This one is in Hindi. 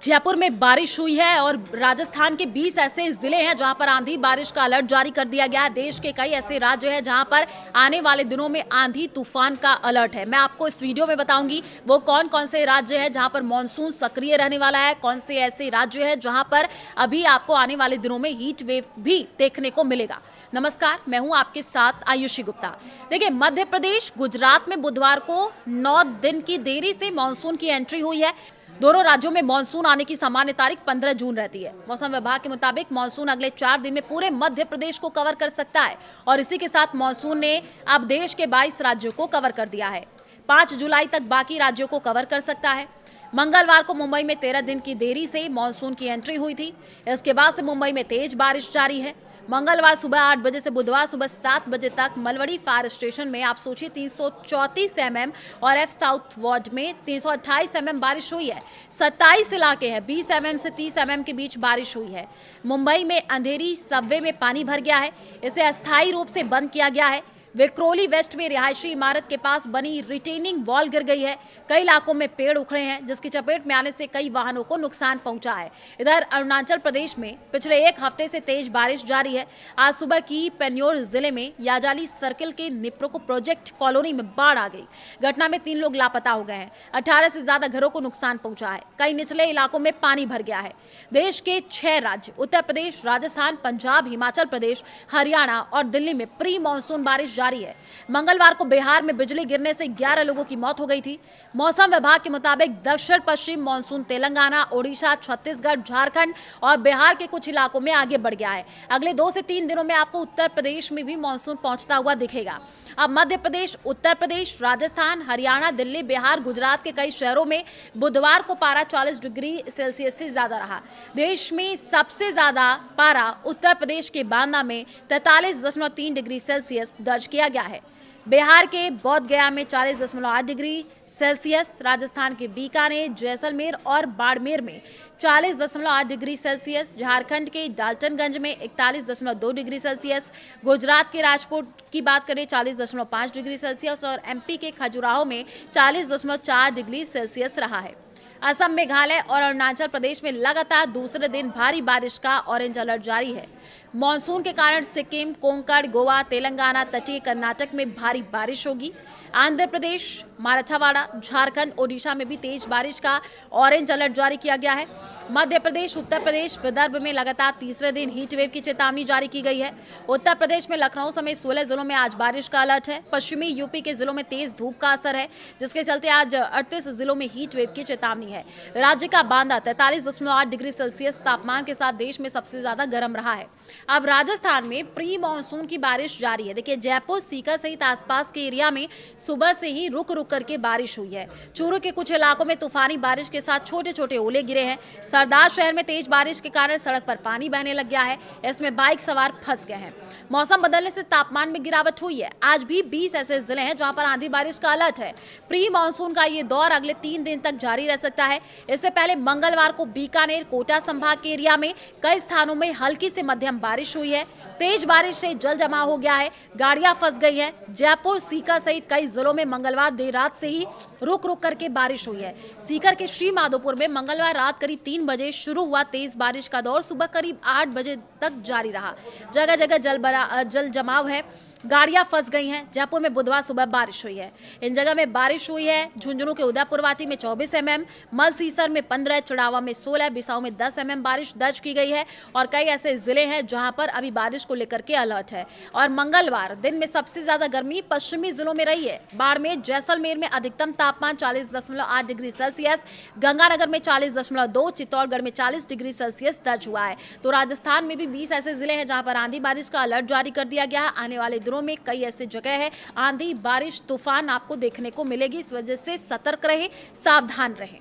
जयपुर में बारिश हुई है और राजस्थान के 20 ऐसे जिले हैं जहां पर आंधी बारिश का अलर्ट जारी कर दिया गया है। देश के कई ऐसे राज्य हैं जहां पर आने वाले दिनों में आंधी तूफान का अलर्ट है। मैं आपको इस वीडियो में बताऊंगी वो कौन कौन से राज्य हैं जहां पर मॉनसून सक्रिय रहने वाला है, कौन से ऐसे राज्य हैं जहां पर अभी आपको आने वाले दिनों में हीट वेव भी देखने को मिलेगा। नमस्कार, मैं हूं आपके साथ आयुषी गुप्ता। देखिए, मध्य प्रदेश, गुजरात में बुधवार को 9 दिन की देरी से मानसून की एंट्री हुई है। दोनों राज्यों में मानसून आने की सामान्य तारीख 15 जून रहती है। मौसम विभाग के मुताबिक मानसून अगले 4 दिन में पूरे मध्य प्रदेश को कवर कर सकता है और इसी के साथ मानसून ने अब देश के 22 राज्यों को कवर कर दिया है। 5 जुलाई तक बाकी राज्यों को कवर कर सकता है। मंगलवार को मुंबई में 13 दिन की देरी से मानसून की एंट्री हुई थी। इसके बाद से मुंबई में तेज बारिश जारी है। मंगलवार सुबह 8 बजे से बुधवार सुबह 7 बजे तक मलवड़ी फायर स्टेशन में आप सोचिए 334 mm और एफ साउथ वार्ड में 328 mm बारिश हुई है। 27 इलाके हैं, 20 mm से 30 mm के बीच बारिश हुई है। मुंबई में अंधेरी सबवे में पानी भर गया है, इसे अस्थायी रूप से बंद किया गया है। विक्रोली वेस्ट में रिहायशी इमारत के पास बनी रिटेनिंग वॉल गिर गई है। कई इलाकों में पेड़ उखड़े हैं जिसकी चपेट में आने से कई वाहनों को नुकसान पहुंचा है। इधर अरुणाचल प्रदेश में पिछले एक हफ्ते से तेज बारिश जारी है। आज सुबह की पेन्योर जिले में याजाली सर्किल के निप्रोको प्रोजेक्ट कॉलोनी में बाढ़ आ गई। घटना में 3 लोग लापता हो गए हैं। 18 से ज्यादा घरों को नुकसान पहुंचा है। कई निचले इलाकों में पानी भर गया है। देश के 6 राज्य उत्तर प्रदेश, राजस्थान, पंजाब, हिमाचल प्रदेश, हरियाणा और दिल्ली में प्री मानसून बारिश जारी है। मंगलवार को बिहार में बिजली गिरने से 11 लोगों की मौत हो गई थी। मौसम विभाग के मुताबिक दक्षिण पश्चिम मानसून तेलंगाना, ओडिशा, छत्तीसगढ़, झारखंड और बिहार के कुछ इलाकों में आगे बढ़ गया है। अगले 2 से 3 दिनों में आपको उत्तर प्रदेश में भी मानसून पहुंचता हुआ दिखेगा। अब मध्य प्रदेश, उत्तर प्रदेश, राजस्थान, हरियाणा, दिल्ली, बिहार, गुजरात के कई शहरों में बुधवार को पारा 40 डिग्री सेल्सियस से ज्यादा रहा। देश में सबसे ज्यादा पारा उत्तर प्रदेश के बांदा में 43.3 डिग्री सेल्सियस दर्ज किया गया है। बिहार के बोध गया में 40.8 डिग्री सेल्सियस, राजस्थान के बीकानेर, जैसलमेर और बाड़मेर में 40.8 डिग्री सेल्सियस, झारखंड के डाल्टनगंज में 41.2 डिग्री सेल्सियस, गुजरात के राजकोट की बात करें 40.5 डिग्री सेल्सियस और एमपी के खजुराहो में 40.4 डिग्री सेल्सियस रहा है। असम, मेघालय और अरुणाचल प्रदेश में लगातार दूसरे दिन भारी बारिश का ऑरेंज अलर्ट जारी है। मानसून के कारण सिक्किम, कोंकण, गोवा, तेलंगाना, तटीय कर्नाटक में भारी बारिश होगी। आंध्र प्रदेश, मराठवाड़ा, झारखंड, ओडिशा में भी तेज बारिश का ऑरेंज अलर्ट जारी किया गया है। मध्य प्रदेश, उत्तर प्रदेश, विदर्भ में लगातार तीसरे दिन हीट वेव की चेतावनी जारी की गई है। उत्तर प्रदेश में लखनऊ समेत 16 जिलों में आज बारिश का अलर्ट है। पश्चिमी यूपी के जिलों में तेज धूप का असर है, जिसके चलते आज 38 जिलों में हीट वेव की चेतावनी है। राज्य का बांदा 43.8 डिग्री सेल्सियस तापमान के साथ देश में सबसे ज्यादा गर्म रहा है। अब राजस्थान में प्री मानसून की बारिश जारी है। देखिए, जयपुर, सीकर सहित आसपास के एरिया में सुबह से ही रुक रुक करके बारिश हुई है। चूरू के कुछ इलाकों में तूफानी बारिश के साथ छोटे छोटे ओले गिरे हैं। सरदार शहर में तेज बारिश के कारण सड़क पर पानी बहने लग गया है। इसमें बाइक सवार फंस गए हैं। मौसम बदलने से तापमान में गिरावट हुई है। आज भी 20 ऐसे जिले हैं जहां पर आंधी बारिश का अलर्ट है। प्री मानसून का ये दौर अगले 3 दिन तक जारी रह सकता है। इससे पहले मंगलवार को बीकानेर, कोटा संभाग के एरिया में कई स्थानों में हल्की से मध्यम बारिश हुई है। तेज बारिश से जल जमाव हो गया है, गाड़ियां फंस गई है। जयपुर, सीकर सहित कई जिलों में मंगलवार देर रात से ही रुक रुक करके बारिश हुई है। सीकर के श्री माधोपुर में मंगलवार रात करीब 3 बजे शुरू हुआ तेज बारिश का दौर सुबह करीब 8 बजे तक जारी रहा। जगह जगह जल जमाव है, गाड़ियां फंस गई हैं। जयपुर में बुधवार सुबह बारिश हुई है। इन जगह में बारिश हुई है। झुंझुनू के उदयपुरवाटी में 24 mm, मलसीसर में 15, चड़ावा में 16, बिसाऊ में 10 mm बारिश दर्ज की गई है। और कई ऐसे जिले हैं जहां पर अभी बारिश को लेकर के अलर्ट है। और मंगलवार दिन में सबसे ज्यादा गर्मी पश्चिमी जिलों में रही है। बाड़मेर, जैसलमेर में अधिकतम तापमान 40.8 डिग्री सेल्सियस, गंगानगर में 40.2, चित्तौड़गढ़ में 40 डिग्री सेल्सियस दर्ज हुआ है। तो राजस्थान में भी 20 ऐसे जिले हैं जहां पर आंधी बारिश का अलर्ट जारी कर दिया गया है। आने वाले में कई ऐसे जगह है आंधी बारिश तूफान आपको देखने को मिलेगी। इस वजह से सतर्क रहे, सावधान रहे।